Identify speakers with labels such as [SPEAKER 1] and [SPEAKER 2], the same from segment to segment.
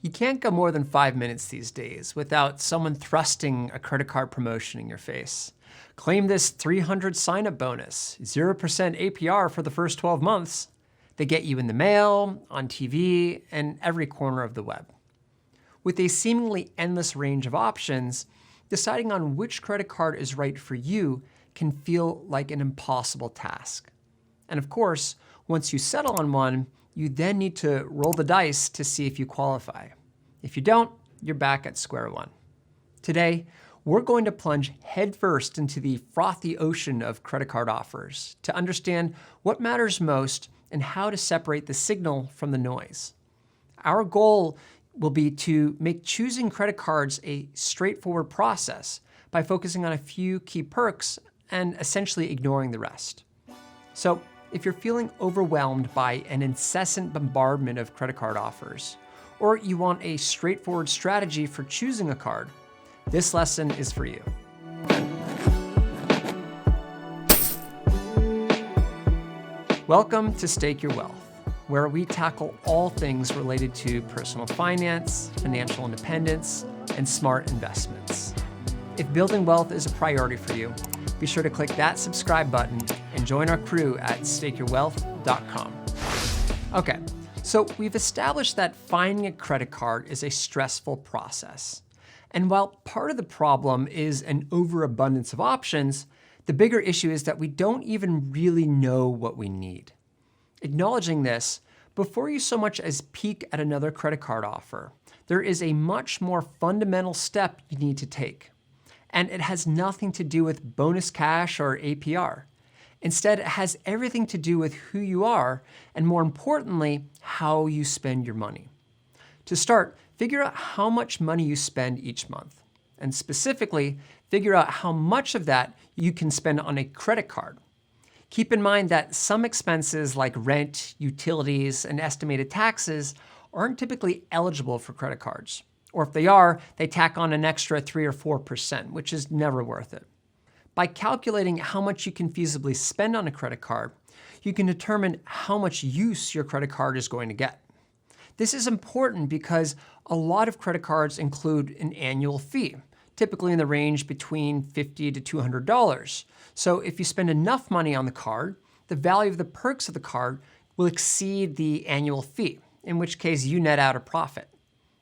[SPEAKER 1] You can't go more than 5 minutes these days without someone thrusting a credit card promotion in your face. Claim this 300 sign-up bonus, 0% APR for the first 12 months. They get you in the mail, on TV, and every corner of the web. With a seemingly endless range of options, deciding on which credit card is right for you can feel like an impossible task. And of course, once you settle on one, you then need to roll the dice to see if you qualify. If you don't, you're back at square one. Today, we're going to plunge headfirst into the frothy ocean of credit card offers to understand what matters most and how to separate the signal from the noise. Our goal will be to make choosing credit cards a straightforward process by focusing on a few key perks and essentially ignoring the rest. So, if you're feeling overwhelmed by an incessant bombardment of credit card offers, or you want a straightforward strategy for choosing a card, this lesson is for you. Welcome to Stake Your Wealth, where we tackle all things related to personal finance, financial independence, and smart investments. If building wealth is a priority for you, be sure to click that subscribe button and join our crew at stakeyourwealth.com. Okay, so we've established that finding a credit card is a stressful process. And while part of the problem is an overabundance of options, the bigger issue is that we don't even really know what we need. Acknowledging this, before you so much as peek at another credit card offer, there is a much more fundamental step you need to take. And it has nothing to do with bonus cash or APR. Instead, it has everything to do with who you are, and more importantly, how you spend your money. To start, figure out how much money you spend each month. And specifically, figure out how much of that you can spend on a credit card. Keep in mind that some expenses like rent, utilities, and estimated taxes aren't typically eligible for credit cards. Or if they are, they tack on an extra 3 or 4%, which is never worth it. By calculating how much you can feasibly spend on a credit card, you can determine how much use your credit card is going to get. This is important because a lot of credit cards include an annual fee, typically in the range between $50 to $200. So if you spend enough money on the card, the value of the perks of the card will exceed the annual fee, in which case you net out a profit.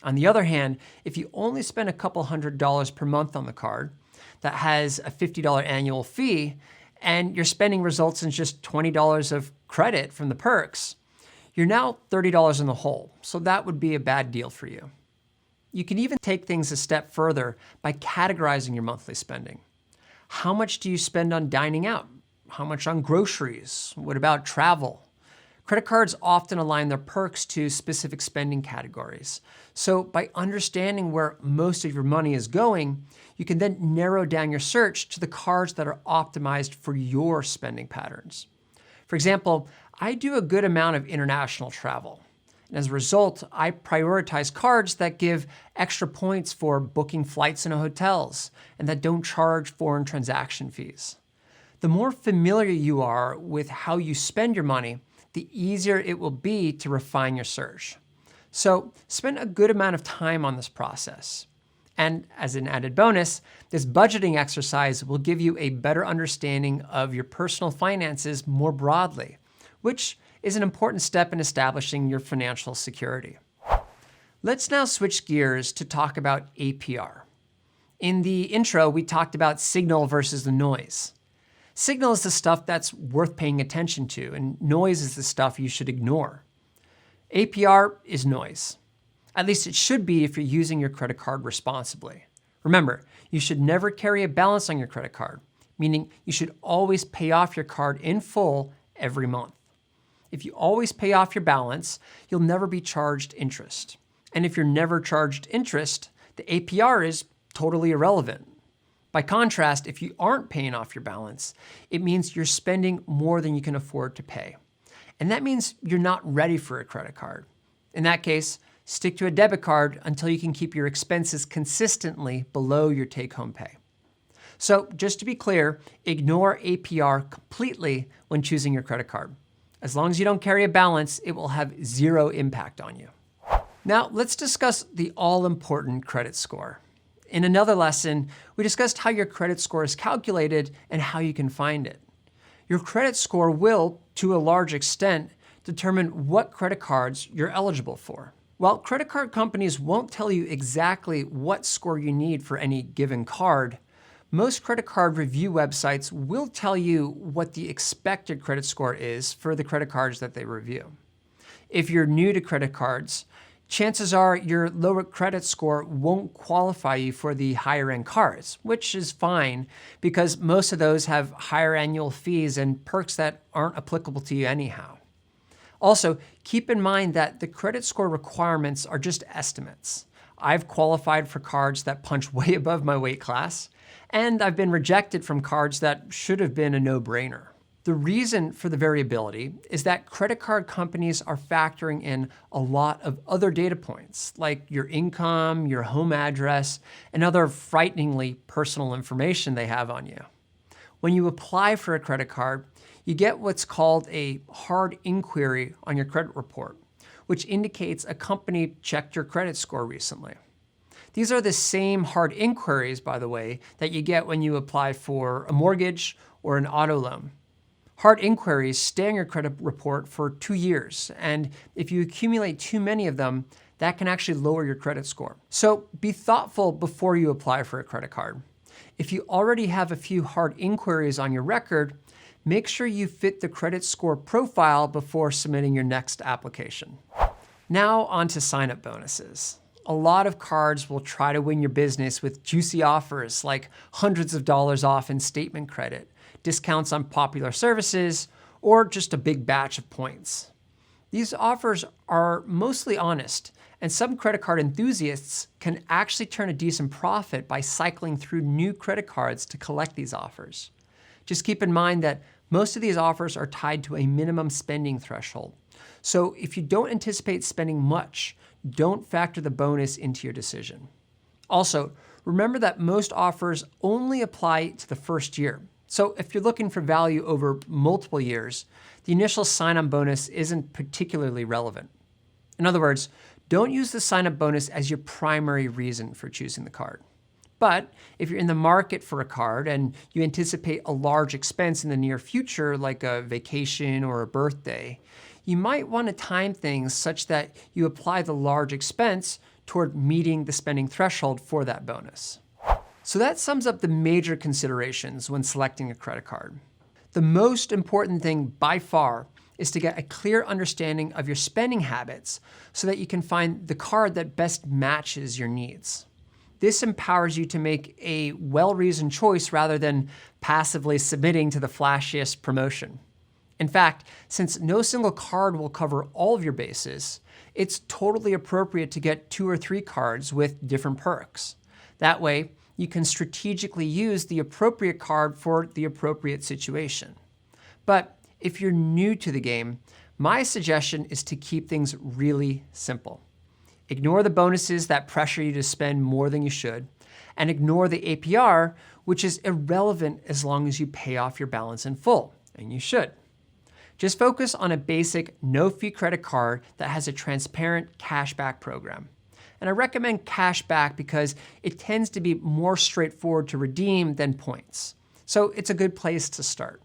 [SPEAKER 1] On the other hand, if you only spend a couple $100s per month on the card that has a $50 annual fee, and your spending results in just $20 of credit from the perks, you're now $30 in the hole. So that would be a bad deal for you. You can even take things a step further by categorizing your monthly spending. How much do you spend on dining out? How much on groceries? What about travel? Credit cards often align their perks to specific spending categories. So by understanding where most of your money is going, you can then narrow down your search to the cards that are optimized for your spending patterns. For example, I do a good amount of international travel. And as a result, I prioritize cards that give extra points for booking flights into hotels and that don't charge foreign transaction fees. The more familiar you are with how you spend your money, the easier it will be to refine your search. So spend a good amount of time on this process. And as an added bonus, this budgeting exercise will give you a better understanding of your personal finances more broadly, which is an important step in establishing your financial security. Let's now switch gears to talk about APR. In the intro, we talked about signal versus the noise. Signal is the stuff that's worth paying attention to, and noise is the stuff you should ignore. APR is noise. At least it should be if you're using your credit card responsibly. Remember, you should never carry a balance on your credit card, meaning you should always pay off your card in full every month. If you always pay off your balance, you'll never be charged interest. And if you're never charged interest, the APR is totally irrelevant. By contrast, if you aren't paying off your balance, it means you're spending more than you can afford to pay. And that means you're not ready for a credit card. In that case, stick to a debit card until you can keep your expenses consistently below your take-home pay. So just to be clear, ignore APR completely when choosing your credit card. As long as you don't carry a balance, it will have zero impact on you. Now, let's discuss the all-important credit score. In another lesson, we discussed how your credit score is calculated and how you can find it. Your credit score will, to a large extent, determine what credit cards you're eligible for. While credit card companies won't tell you exactly what score you need for any given card, most credit card review websites will tell you what the expected credit score is for the credit cards that they review. If you're new to credit cards, chances are your lower credit score won't qualify you for the higher end cards, which is fine because most of those have higher annual fees and perks that aren't applicable to you anyhow. Also, keep in mind that the credit score requirements are just estimates. I've qualified for cards that punch way above my weight class, and I've been rejected from cards that should have been a no-brainer. The reason for the variability is that credit card companies are factoring in a lot of other data points, like your income, your home address, and other frighteningly personal information they have on you. When you apply for a credit card, you get what's called a hard inquiry on your credit report, which indicates a company checked your credit score recently. These are the same hard inquiries, by the way, that you get when you apply for a mortgage or an auto loan. Hard inquiries stay on your credit report for 2 years, and if you accumulate too many of them, that can actually lower your credit score. So be thoughtful before you apply for a credit card. If you already have a few hard inquiries on your record, make sure you fit the credit score profile before submitting your next application. Now on to sign-up bonuses. A lot of cards will try to win your business with juicy offers like hundreds of dollars off in statement credit, discounts on popular services, or just a big batch of points. These offers are mostly honest, and some credit card enthusiasts can actually turn a decent profit by cycling through new credit cards to collect these offers. Just keep in mind that most of these offers are tied to a minimum spending threshold. So if you don't anticipate spending much, don't factor the bonus into your decision. Also, remember that most offers only apply to the first year. So if you're looking for value over multiple years, the initial sign-on bonus isn't particularly relevant. In other words, don't use the sign-up bonus as your primary reason for choosing the card. But if you're in the market for a card and you anticipate a large expense in the near future, like a vacation or a birthday, you might want to time things such that you apply the large expense toward meeting the spending threshold for that bonus. So that sums up the major considerations when selecting a credit card. The most important thing by far is to get a clear understanding of your spending habits so that you can find the card that best matches your needs. This empowers you to make a well-reasoned choice rather than passively submitting to the flashiest promotion. In fact, since no single card will cover all of your bases, it's totally appropriate to get 2 or 3 cards with different perks. That way, you can strategically use the appropriate card for the appropriate situation. But if you're new to the game, my suggestion is to keep things really simple. Ignore the bonuses that pressure you to spend more than you should, and ignore the APR, which is irrelevant as long as you pay off your balance in full, and you should. Just focus on a basic no-fee credit card that has a transparent cashback program. And I recommend cashback because it tends to be more straightforward to redeem than points. So it's a good place to start.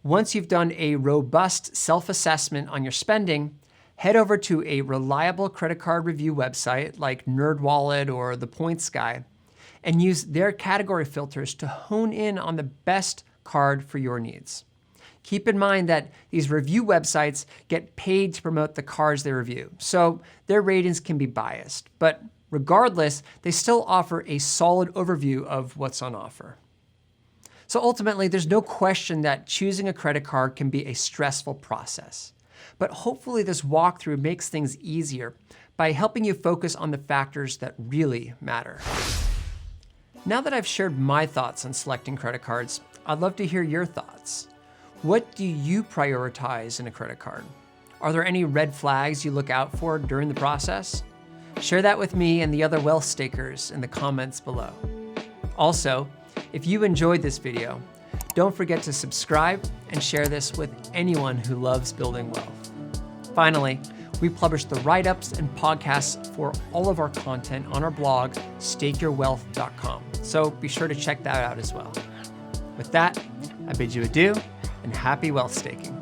[SPEAKER 1] Once you've done a robust self-assessment on your spending, head over to a reliable credit card review website like NerdWallet or The Points Guy and use their category filters to hone in on the best card for your needs. Keep in mind that these review websites get paid to promote the cards they review, so their ratings can be biased. But regardless, they still offer a solid overview of what's on offer. So ultimately, there's no question that choosing a credit card can be a stressful process. But hopefully this walkthrough makes things easier by helping you focus on the factors that really matter. Now that I've shared my thoughts on selecting credit cards, I'd love to hear your thoughts. What do you prioritize in a credit card? Are there any red flags you look out for during the process? Share that with me and the other wealth stakers in the comments below. Also, if you enjoyed this video, don't forget to subscribe and share this with anyone who loves building wealth. Finally, We publish the write-ups and podcasts for all of our content on our blog, stakeyourwealth.com. So be sure to check that out as well. With that, I bid you adieu and happy wealth staking.